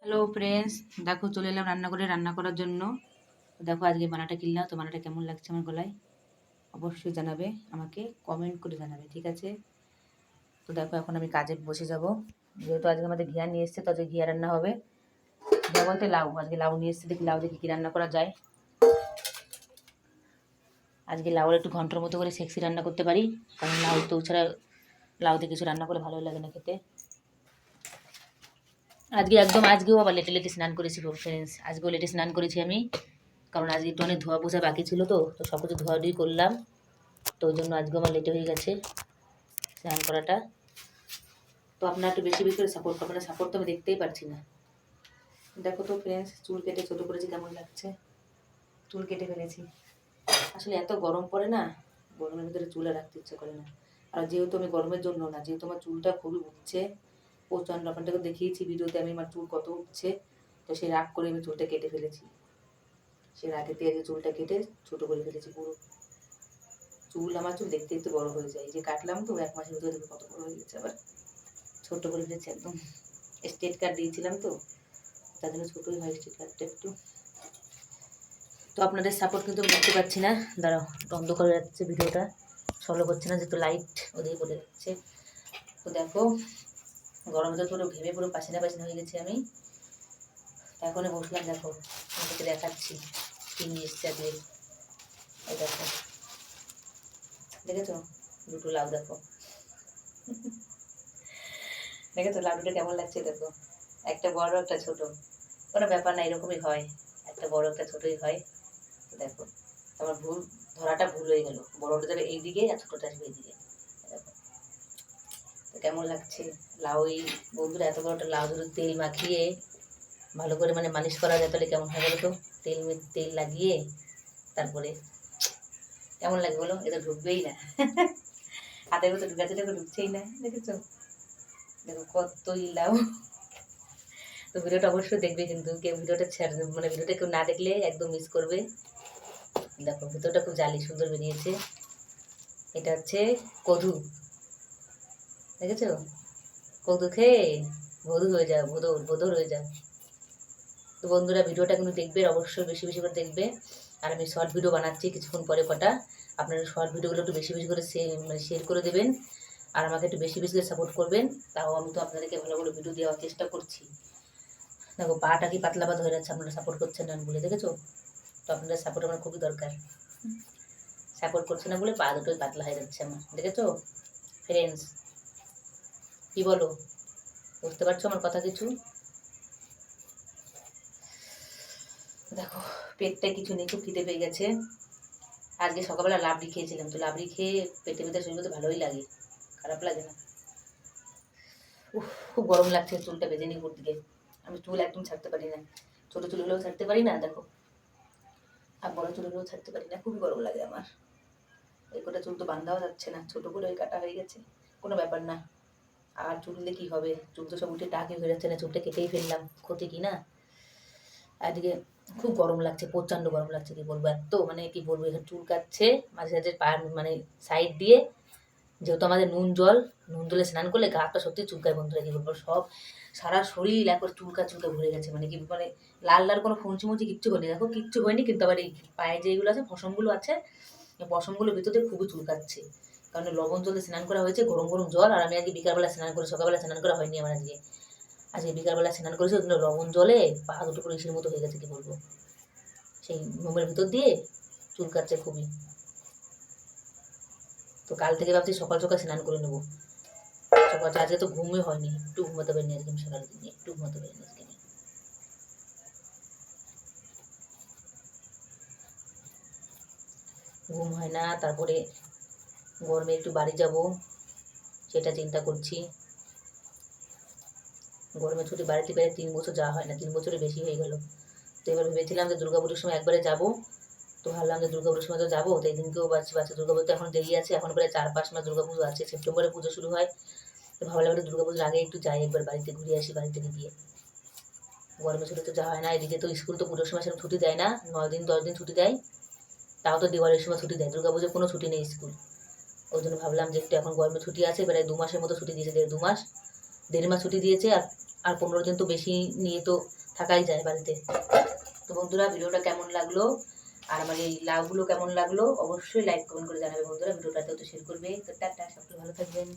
Hello friends, দেখো চলে এলাম রান্না করার জন্য। দেখো আজকে বানাটা কিনলাম, তো বানাটা কেমন লাগছে আমার গলায় অবশ্যই জানাবে, আমাকে কমেন্ট করে জানাবে, ঠিক আছে? তো দেখো এখন আমি কাজে বসে যাব। যেহেতু আজকে আমাদের ঘিয়া নিয়ে এসছে, তো আজকে ঘিয়া রান্না হবে। ঘিয়া বলতে লাউ, আজকে লাউ নিয়ে এসছে, দেখি লাউ দিয়ে কী রান্না করা যায়। আজকে লাউর একটু ঘন্টার মতো করে সেক্সি রান্না করতে পারি, কারণ লাউ তো ছাড়া লাউ দিয়ে কিছু রান্না করে ভালো লাগে না খেতে। আজকেও আবার লেটে লেটে স্নান করেছি ফ্রেন্ডস, আজকেও লেটে স্নান করেছি আমি, কারণ আজকে একটু অনেক ধোয়া পোছা বাকি ছিল, তো সব কিছু ধোয়াধুয়ি করলাম, তো ওই জন্য আজকে আমার লেটে হয়ে গেছে স্নান করাটা। তো আপনারা একটু বেশি বেশি করে সাপোর্ট করবেন, সাপোর্ট তো আমি দেখতেই পারছি না। দেখো তো ফ্রেন্ডস, চুল কেটে ছোটো করেছি, কেমন লাগছে? চুল কেটে ফেলেছি। আসলে এত গরম পড়ে না, গরমের ভিতরে চুলে রাখতে ইচ্ছা করে না। আর যেহেতু আমি গরমের জন্য না, যেহেতু আমার চুলটা খুবই উঠছে প্রচণ্ড, আপনাদেরকে দেখিয়েছি ভিডিওতে আমি আমার চুল কত উঠছে, তো সেই রাগ করে আমি চুলটা কেটে ফেলেছি। সে রাগে দিয়ে চুলটা কেটে ছোটো করে ফেলেছি পুরো। আমার চুল দেখতে দেখতে বড় হয়ে যায়, যে কাটলাম তো 1 মাসের ভিতরে দেখো কত বড় হয়ে গেছে, আবার ছোট্ট করে ফেলেছি একদম। স্ট্রেট কাট দিয়েছিলাম তো, তার জন্য ছোটোই হয় স্ট্রেট কাটটা একটু। তো আপনাদের সাপোর্ট কিন্তু আমি দেখতে পাচ্ছি না, দাঁড়াও বন্ধ করে যাচ্ছে ভিডিওটা, সলো করছে না যেহেতু লাইট ওদিকে পড়ে যাচ্ছে। তো দেখো গরমে তো পুরো ঘেমে পুরো পাসিনা পাসিনা হয়ে গেছি আমি। এখনই বসলাম, দেখো আপনাকে দেখাচ্ছি কি নিয়ে এসছে আজকে। এই দেখো, দেখেছো দুটো লাউ, দেখো দেখেছো লাড্ডুটা কেমন লাগছে? দেখো একটা বড় একটা ছোট, কোনো ব্যাপার না, এরকমই হয়, একটা বড় একটা ছোটই হয়। তো দেখো আমার ধরাটা ভুল হয়ে গেল, বড়টা যাবে এইদিকে আর ছোটটা আসবে এইদিকে। দেখো তো কেমন লাগছে লাউ। এই বন্ধুরা এত বড় একটা লাউ ধরে তেল মাখিয়ে ভালো করে মানে মালিশ করা যায়, তাহলে কেমন হয় বলো তো? তেল লাগিয়ে তারপরে কেমন লাগে বলো? এটা ঢুকবেই না হাতের মতো ঢুকাচ্ছে, দেখো ঢুকছেই না, দেখেছো? দেখো কতই লাউ। তো ভিডিওটা অবশ্যই দেখবে, কিন্তু কেউ ভিডিওটা মানে ভিডিওটা কেউ না দেখলে একদম মিস করবে। দেখো ভিডিওটা খুব জালি সুন্দর বেরিয়েছে। এটা হচ্ছে কদু, দেখেছো? কদু খেয়ে বধূ হয়ে যাও, ভোদর হয়ে যাও। তো বন্ধুরা ভিডিওটা কিন্তু দেখবে, অবশ্যই বেশি বেশি করে দেখবে। আর আমি শর্ট ভিডিও বানাচ্ছি কিছুক্ষণ পরে কটা, আপনারা শর্ট ভিডিওগুলো একটু বেশি বেশি করে শেয়ার করে দেবেন, আর আমাকে একটু বেশি বেশি করে সাপোর্ট করবেন। তাও আমি তো আপনাদেরকে ভালো ভালো ভিডিও দেওয়ার চেষ্টা করছি। দেখো পাটা কি পাতলা পাত হয়ে যাচ্ছে, আপনারা সাপোর্ট করছেন না বলে, দেখেছো? তো আপনাদের সাপোর্ট আমার খুবই দরকার। সাপোর্ট করছে না বলে পা দুটোই পাতলা হয়ে যাচ্ছে আমার, দেখেছো ফ্রেন্ডস? কি বলো, বুঝতে পারছো আমার কথা কিছু? দেখো পেটটায় কিছু নেই, খুব খিদে পেয়ে গেছে। আজকে সকালবেলা লাবড়ি খেয়েছিলাম, তো লাবড়ি খেয়ে পেটে পেটে শরীর করতে ভালোই লাগে, খারাপ লাগে না। খুব গরম লাগছে, চুলটা বেঁধে নিই উপর দিকে। আমি চুল একদম ছাড়তে পারি না, ছোটো চুল হলেও ছাড়তে পারি না, দেখো আর বড় চুল হলেও ছাড়তে পারি না, খুবই গরম লাগে আমার। এই কটা চুল তো বাঁধাও যাচ্ছে না, ছোটো করে ওই কাটা হয়ে গেছে, কোনো ব্যাপার না। আর চুল দিয়ে কী হবে, চুল তো সব উঠে টাকে হয়ে যাচ্ছে না, চুলটা কেটেই ফেললাম, ক্ষতি কি না। আজকে খুব গরম লাগছে, প্রচণ্ড গরম লাগছে, কি বলবো, এত মানে কি বলবো, এখানে চুল কাটছে মাঝে মাঝে পা মানে সাইড দিয়ে। যেহেতু আমাদের নুন জলে স্নান করলে গা হাতটা সত্যি চুলকায় বন্ধুরা, কি বলবো, সব সারা শরীর একবার চুলকা ভরে গেছে, মানে কি মানে লাল লাল কোনো ফুঁচি মুচি কিচ্ছু হয়নি, দেখো কিচ্ছু হয়নি, কিন্তু আবার এই পায়ে যেগুলো আছে পশমগুলো আছে, পশমগুলোর ভিতরে খুবই চুলকাচ্ছে, কারণ লবণ জলে স্নান করা হয়েছে, গরম গরম জল। আর আমি আজকে বিকালবেলা স্নান করি, সকালবেলা স্নান করা হয়নি আমার আজকে বিকালবেলা স্নান করেছি, ওই জন্য লবণ জলে পা দুটো পুরো ইসের মতো হয়ে গেছে, কি বলবো, সেই মোমের ভিতর দিয়ে চুলকাচ্ছে খুবই। তো কাল থেকে ভাবছি সকাল সকাল স্নান করে নেবো। সকাল আজকে তো ঘুমই হয়নি, একটু ঘুমাতে পারিনি আজকে, সকাল দিনে একটু ঘুমাতে পারিনি আজকে। ঘুম হয় না, তারপরে গরমে একটু বাড়ি যাব সেটা চিন্তা করছি। গরমে ছুটি বাড়িতে পেরে 3 বছর যাওয়া হয় না, 3 বছরের বেশি হয়ে গেল। তো এবার ভেবেছিলাম যে দুর্গাপুজোর সময় একবারে যাবো, তো ভাবলাম যে দুর্গাপুজোর সময় তো যাবো, তো এই দিনকেও বাচ্চা দুর্গাপুজো এখন দেরি আছে, এখন প্রায় 4-5 মাস দুর্গাপুজো আছে, সেপ্টেম্বরে পুজো শুরু হয়। তো ভাবলাম একটু দুর্গাপুজোর আগে একটু যাই, একবার বাড়িতে ঘুরে আসি, বাড়ি থেকে গিয়ে। গরমে ছুটি তো যাওয়া হয় না, এদিকে তো স্কুল তো পুজোর সময় সেরকম ছুটি দেয় না, 9 দিন 10 দিন ছুটি দেয়, তাও তো দিওয়ালির সময় ছুটি দেয়, দুর্গাপুজোর কোনো ছুটি নেই স্কুল। ওই জন্য ভাবলাম যে একটু এখন গরমে ছুটি আছে, প্রায় 2 মাসের মতো ছুটি দিয়েছে, 1.5 মাস ছুটি দিয়েছে। আর আর 15 দিন তো বেশি নিয়ে তো থাকাই যায় বাড়িতে। তো বন্ধুরা ভিডিওটা কেমন লাগলো আর আমার এই লাউগুলো কেমন লাগলো অবশ্যই লাইক কমেন্ট করে জানাবে বন্ধুরা, ভিডিওটাতেও তো শেয়ার করবে। তো টাটা, সকলে ভালো থাকবেন।